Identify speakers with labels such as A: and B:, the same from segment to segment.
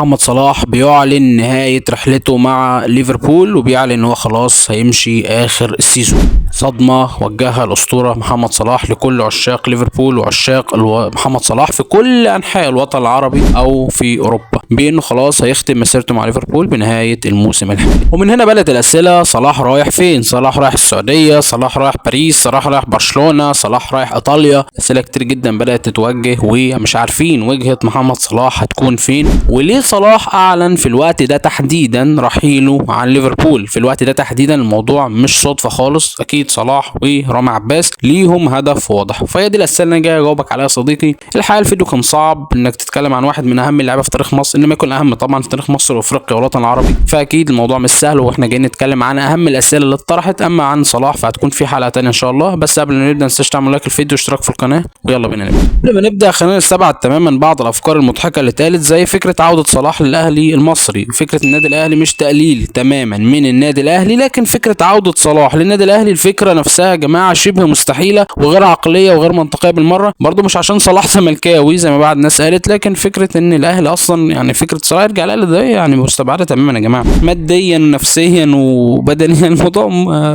A: محمد صلاح بيعلن نهاية رحلته مع ليفربول، وبيعلن ان هو خلاص هيمشي اخر السيزون. صدمة وجهها الاسطورة محمد صلاح لكل عشاق ليفربول وعشاق محمد صلاح في كل انحاء الوطن العربي او في اوروبا، بانه خلاص هيختم مسيرته مع ليفربول بنهاية الموسم الحالي. ومن هنا بدأت الاسئلة: صلاح رايح فين؟ صلاح رايح السعودية، صلاح رايح باريس، صلاح رايح برشلونة، صلاح رايح ايطاليا. اسئلة كتير جدا بدأت تتوجه ومش عارفين وجهة محمد صلاح هتكون فين، وليه صلاح اعلن في الوقت ده تحديدا رحيله عن ليفربول. في الوقت ده تحديدا الموضوع مش صدفة خالص، اكيد صلاح ورامي عباس ليهم هدف واضح. فهي دي الاسئله اللي انا جاي اجاوبك عليها يا صديقي. الحقيقه الفيديو كان صعب انك تتكلم عن واحد من اهم اللعيبه في تاريخ مصر، انما يكون اهم طبعا في تاريخ مصر وافريقيا والوطن العربي، فاكيد الموضوع مش سهل، واحنا جايين نتكلم عن اهم الاسئله اللي اتطرحت. اما عن صلاح فهتكون في حلقه تانية ان شاء الله. بس قبل ما نبدا ننساش تعمل لايك الفيديو واشتراك في القناه، ويلا بينا نبدا. قبل ما نبدا خلينا نستبعد تماما بعض الافكار المضحكه اللي اتقالت، زي فكره عوده صلاح للاهلي المصري. فكره النادي الاهلي مش تقليل تماما من النادي الاهلي، لكن فكره عوده صلاح للنادي الاهلي الفكره نفسها يا جماعه شبه مستحيله وغير عقليه وغير منطقيه بالمره. برضو مش عشان صلاح زملكاوي زي ما بعض الناس قالت، لكن فكره ان الاهلي اصلا يعني فكره صلاح يرجع الاهلي ده يعني مستبعده تماما يا جماعه، ماديا ونفسيا وبدنيا الموضوع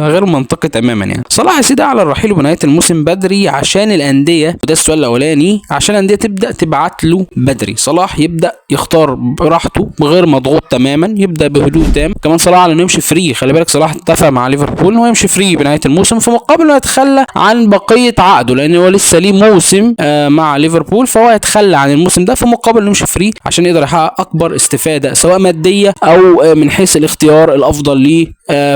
A: غير منطقي تماما. يعني صلاح يا سيدي اعلن رحيله بنهايه الموسم بدري عشان الانديه، وده السؤال الاولاني، عشان الانديه تبدا تبعت له بدري. صلاح يبدا يختار براحته بغير مضغوط تماما، يبدا بهدوء تام. كمان صلاح على انه يمشي فري، خلي بالك صلاح اتفق مع ليفربول انه يمشي فري بنهايه الموسم، في مقابل انه يتخلى عن بقيه عقده، لان هو لسه ليه موسم مع ليفربول، فهو يتخلى عن الموسم ده في مقابل انه يمشي فري عشان يقدر يحقق اكبر استفاده سواء ماديه او من حيث الاختيار الافضل ليه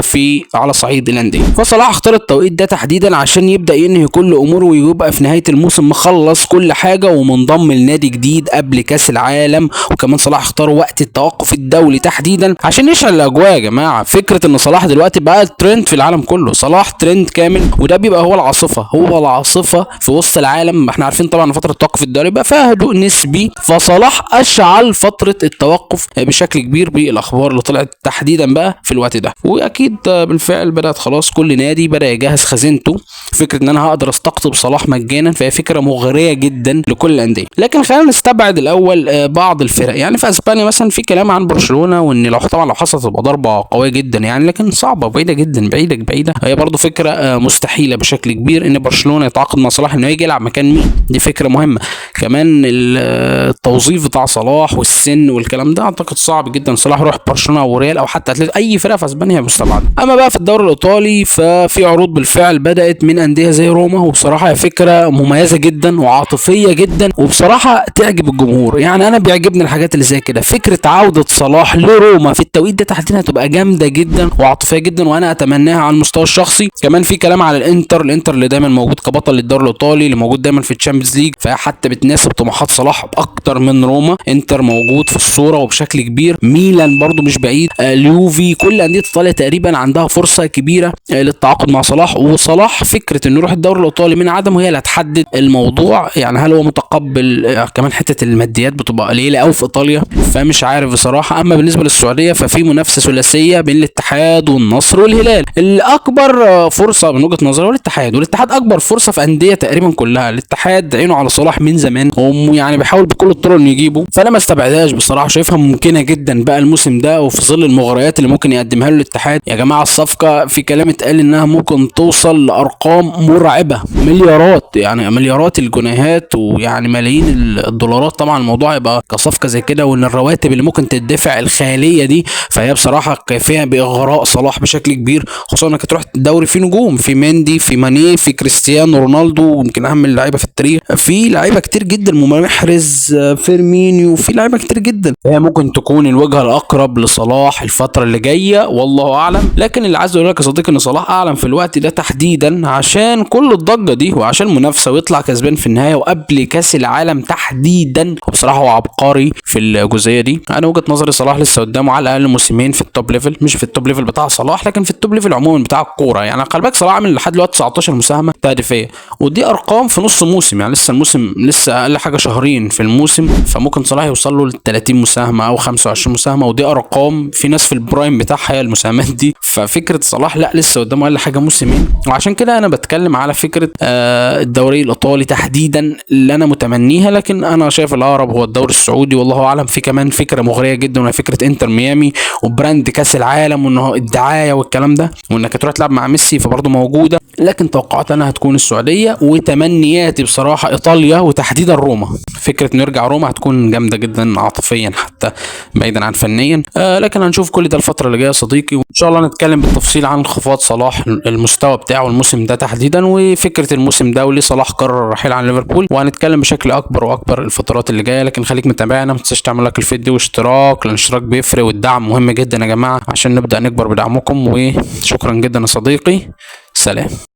A: في على صعيد الانديه. فصلاح اختار التوقيت ده تحديدا عشان يبدا ينهي كل اموره ويبقى في نهايه الموسم مخلص كل حاجه ومنضم لنادي جديد قبل كاس العالم. وكمان صلاح اختار وقت التوقف الدولي تحديدا عشان يشعل الاجواء يا جماعه. فكره ان صلاح دلوقتي بقى الترند في العالم كله، صلاح ترند كامل، وده بيبقى هو العاصفه في وسط العالم. احنا عارفين طبعا فتره التوقف الدولي بقى فيها هدوء نسبي، فصلاح اشعل فتره التوقف بشكل كبير بالاخبار اللي طلعت تحديدا بقى في الوقت ده. واكيد بالفعل بدات خلاص كل نادي بدا يجهز خزينته. فكره ان انا هقدر استقطب صلاح مجانا فهي فكره مغريه جدا لكل الانديه. لكن خلينا نستبعد الاول بعض الفرق. يعني في اسبانيا مثلا في كلام عن برشلونه، وان لو حصلت تبقى ضربه قويه جدا يعني، لكن صعبه بعيده جدا بعيده. هي برضو فكره مستحيله بشكل كبير ان برشلونه يتعاقد مع صلاح انه يجي يلعب مكان مين. دي فكره مهمه. كمان التوظيف بتاع صلاح والسن والكلام ده اعتقد صعب جدا صلاح يروح برشلونه او ريال او حتى اي فرقه في اسبانيا مستبعده. اما بقى في الدوري الايطالي ففي عروض بالفعل بدات من انديه زي روما، وبصراحه هي فكره مميزه جدا وعاطفيه جدا، وبصراحه تعجب الجمهور. يعني انا بيعجبني الحاجات اللي زي كده. فكره عوده صلاح لروما في التوقيت ده تحديدا هتبقى جامده جدا وعاطفيه جدا، وانا اتمناها على المستوى الشخصي. كمان في كلام على الانتر اللي دايما موجود كبطل للدوري الايطالي، اللي موجود دايما في الشامبيونز ليج، فهي حتى بتناسب طموحات صلاح اكتر من روما. انتر موجود في الصوره وبشكل كبير، ميلان برضو مش بعيد، اليوفي، كل انديه ايطاليا تقريبا عندها فرصه كبيره للتعاقد مع صلاح. وصلاح فكره انه يروح الدوري الايطالي من عدمه هي اللي هتحدد الموضوع. يعني هل هو متقبل كمان حته الماديات بتبقى قليله قوي في ايطاليا، فمش عارف بصراحه. اما بالنسبه للسعوديه ففي منافسه ثلاثيه بين الاتحاد والنصر والهلال. الاكبر فرصه من وجهه نظري هو والاتحاد اكبر فرصه في انديه تقريبا كلها. الاتحاد عينه على صلاح من زمان، هم يعني بيحاول بكل الطرق انه يجيبه، فانا ما استبعدهاش بصراحه، شايفها ممكنه جدا بقى الموسم ده، وفي ظل المغريات اللي ممكن يقدمها له الاتحاد. يا جماعه الصفقه في كلام اتقال انها ممكن توصل لارقام مرعبه، مليارات، يعني مليارات الجنيهات ويعني ملايين الدولارات. طبعا الموضوع يبقى كصفقه زي كده، وان الرواتب اللي ممكن تدفع الخياليه دي، فهي بصراحه كافيه باغراء صلاح بشكل كبير، خصوصا انك تروح الدوري فيه نجوم، في مندي، في ماني، في كريستيانو رونالدو، ويمكن اهم اللعيبه في التاريخ، في لعيبه كتير جدا، محرز، فيرمينيو، في لعيبه كتير جدا. هي ممكن تكون الوجهه الاقرب لصلاح الفتره اللي جايه، والله اعلم. لكن اللي عايز اقول لك يا صديقي ان صلاح اعلم في الوقت ده تحديدا عشان كل الضجه دي وعشان المنافسه ويطلع كسبان في النهايه وقبل كاس العالم تحديدا. وبصراحه هو عبقري في الجزئيه دي. انا وجهه نظري صلاح لسه قدامه على الاقل موسمين في التوب ليفل، مش في التوب ليفل بتاع صلاح لكن في التوب ليفل عموما بتاع الكوره. يعني خلي بالك صلاح عامل لحد دلوقتي 19 مساهمه تهديفيه، ودي ارقام في نص موسم. يعني لسه الموسم لسه اقل حاجه شهرين في الموسم، فممكن صلاح يوصل له ل 30 مساهمه او 25 مساهمه، ودي ارقام في ناس في البرايم بتاعها المساهمات دي. ففكره صلاح لا لسه قدامه اقل حاجه موسمين، وعشان كده انا بتكلم على فكره الدوري الايطالي تحديدا اللي انا متمنيها. لكن انا شايف الاقرب هو الدوري السعودي، والله اعلم. في كمان فكره مغريه جدا، وهي فكره انتر ميامي وبراند كاس العالم، وان هو الدعايه والكلام ده، وانك تروح تلعب مع ميسي فبرضه موجوده. لكن توقعاتي انا هتكون السعوديه، وتمنياتي بصراحه ايطاليا وتحديدا روما. فكره انه يرجع روما هتكون جامده جدا عاطفيا حتى بعيدا عن فنيا. لكن هنشوف كل ده الفتره اللي جايه يا صديقي، وان شاء الله نتكلم بالتفصيل عن انخفاض صلاح المستوى بتاعه الموسم ده تحديدا، وفكره الموسم ده وليه صلاح قرر الرحيل عن ليفربول. وهنتكلم بشكل اكبر واكبر الفترات اللي جايه. لكن خليك متابعنا، ما تنساش تعمل لايك الفيديو واشتراك، لان الاشتراك بيفرق والدعم مهم جدا يا جماعه عشان نبدا نكبر بدعمكم. وشكرا جدا يا صديقي، سلام.